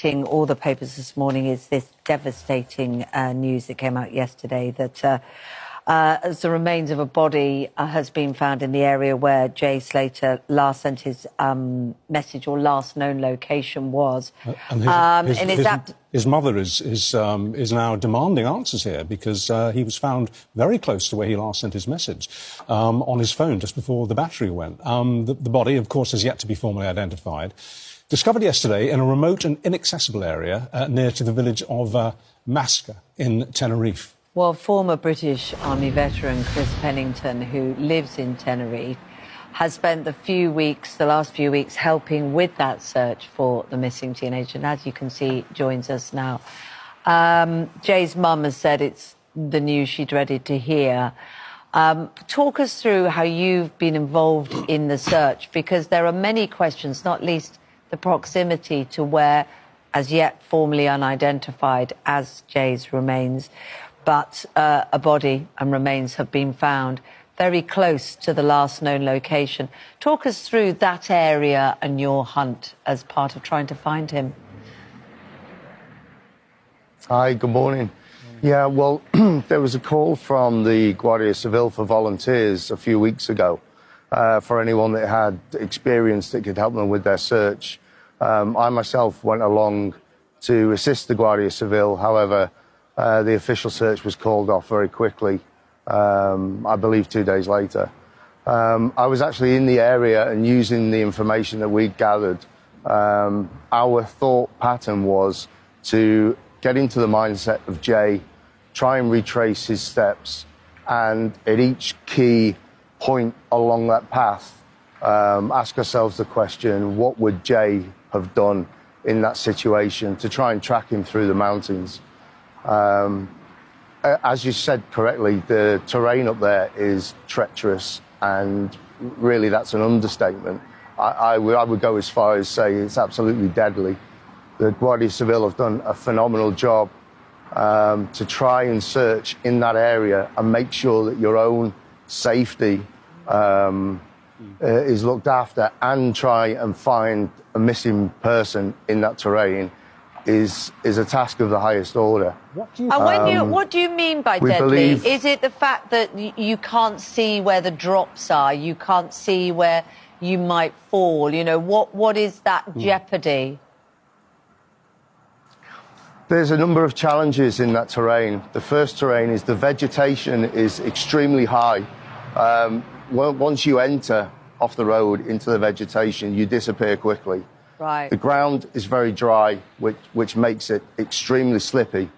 All the papers this morning is this devastating news that came out yesterday that as the remains of a body has been found in the area where Jay Slater last sent his message, or last known location was. His mother is now demanding answers here because he was found very close to where he last sent his message on his phone just before the battery went. The body, of course, has yet to be formally identified. Discovered yesterday in a remote and inaccessible area near to the village of Masca in Tenerife. Well, former British Army veteran Chris Pennington, who lives in Tenerife, has spent the last few weeks helping with that search for the missing teenager, and as you can see, joins us now. Jay's mum has said it's the news she dreaded to hear. Talk us through how you've been involved in the search, because there are many questions, not least the proximity to where, as yet formally unidentified as Jay's remains, but a body and remains have been found very close to the last known location. Talk us through that area and your hunt as part of trying to find him. Hi, good morning. Yeah, well, there was a call from the Guardia Civil for volunteers a few weeks ago for anyone that had experience that could help them with their search. I myself went along to assist the Guardia Civil. However, the official search was called off very quickly, I believe 2 days later. I was actually in the area and using the information that we'd gathered. Our thought pattern was to get into the mindset of Jay, try and retrace his steps, and at each key point along that path, ask ourselves the question, what would Jay have done in that situation, to try and track him through the mountains. As you said correctly, the terrain up there is treacherous, and really that's an understatement. I would go as far as say it's absolutely deadly. The Guardia Civil have done a phenomenal job to try and search in that area and make sure that your own safety is looked after, and try and find a missing person in that terrain is a task of the highest order. What do you mean by deadly? Is it the fact that you can't see where the drops are, you can't see where you might fall? You know, what is that jeopardy? There's a number of challenges in that terrain. The first terrain is the vegetation is extremely high. Once you enter off the road into the vegetation, you disappear quickly. Right. The ground is very dry, which makes it extremely slippy.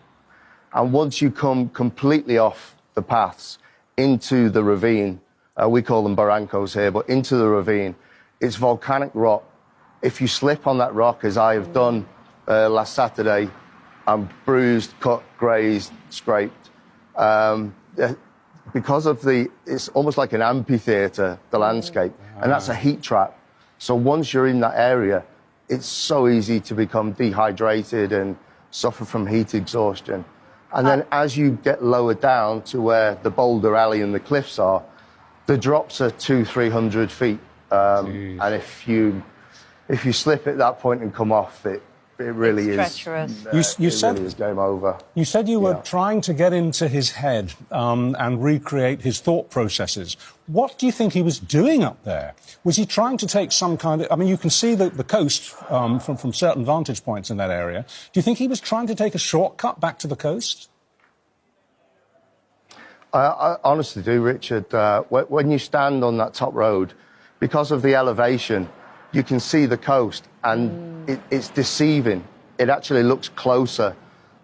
And once you come completely off the paths into the ravine, we call them barrancos here, but into the ravine, it's volcanic rock. If you slip on that rock, as I have done last Saturday, I'm bruised, cut, grazed, scraped. Because of it's almost like an amphitheatre, the landscape, and that's a heat trap. So once you're in that area, it's so easy to become dehydrated and suffer from heat exhaustion. And then as you get lower down to where the boulder alley and the cliffs are, the drops are 200-300 feet. And if you slip at that point and come off, it really is treacherous. You said really is game over. You said you were trying to get into his head and recreate his thought processes. What do you think he was doing up there? Was he trying to take some kind of... I mean, you can see the coast from certain vantage points in that area. Do you think he was trying to take a shortcut back to the coast? I honestly do, Richard. When you stand on that top road, because of the elevation, you can see the coast, and it's deceiving. It actually looks closer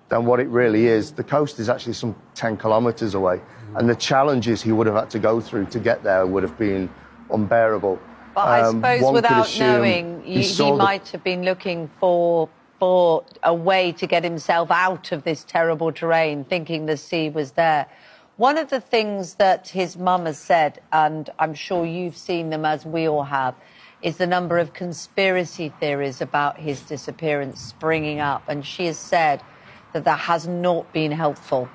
than what it really is. The coast is actually some 10 kilometres away, and the challenges he would have had to go through to get there would have been unbearable. But I suppose without knowing, he might have been looking for a way to get himself out of this terrible terrain, thinking the sea was there. One of the things that his mum has said, and I'm sure you've seen them as we all have, is the number of conspiracy theories about his disappearance springing up. And she has said that that has not been helpful,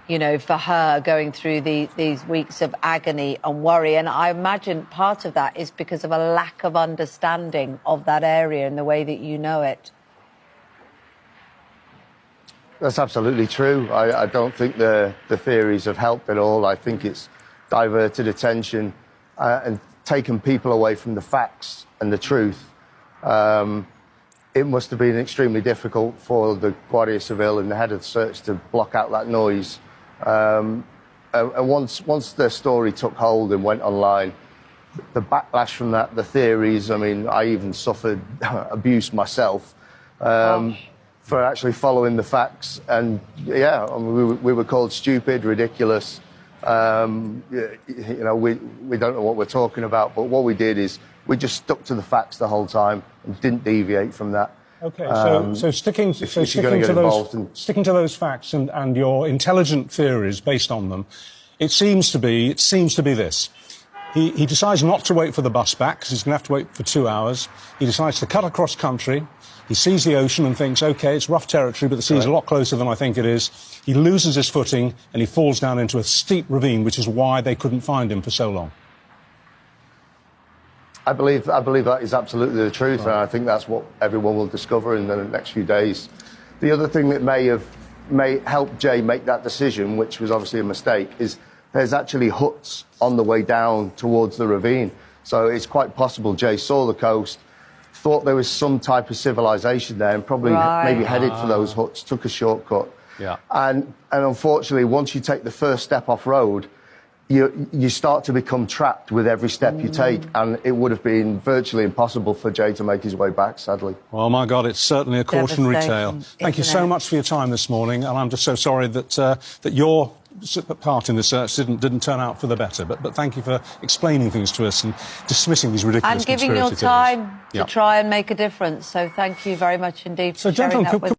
you know, for her going through these weeks of agony and worry. And I imagine part of that is because of a lack of understanding of that area and the way that you know it. That's absolutely true. I don't think the theories have helped at all. I think it's diverted attention and taken people away from the facts and the truth. It must have been extremely difficult for the Guardia Civil and the head of the search to block out that noise. And once their story took hold and went online, the backlash from that, the theories, I mean, I even suffered abuse myself for actually following the facts. And, yeah, I mean, we were called stupid, ridiculous. You know, we don't know what we're talking about. But what we did is we just stuck to the facts the whole time and didn't deviate from that. OK, so sticking to those facts and your intelligent theories based on them, it seems to be this. He decides not to wait for the bus back because he's going to have to wait for 2 hours. He decides to cut across country. He sees the ocean and thinks, OK, it's rough territory, but the sea is a lot closer than I think it is. He loses his footing and he falls down into a steep ravine, which is why they couldn't find him for so long. I believe that is absolutely the truth, and I think that's what everyone will discover in the next few days. The other thing that may help Jay make that decision, which was obviously a mistake, is there's actually huts on the way down towards the ravine. So it's quite possible Jay saw the coast, thought there was some type of civilization there, and probably maybe headed for those huts, took a shortcut. Yeah. And unfortunately, once you take the first step off road, you start to become trapped with every step you take, and it would have been virtually impossible for Jay to make his way back, sadly. Well, my God, it's certainly a cautionary tale. Thank you so much for your time this morning, and I'm just so sorry that that your part in the search didn't turn out for the better. But thank you for explaining things to us and dismissing these ridiculous and giving your time to try and make a difference. So thank you very much indeed for sharing that with us.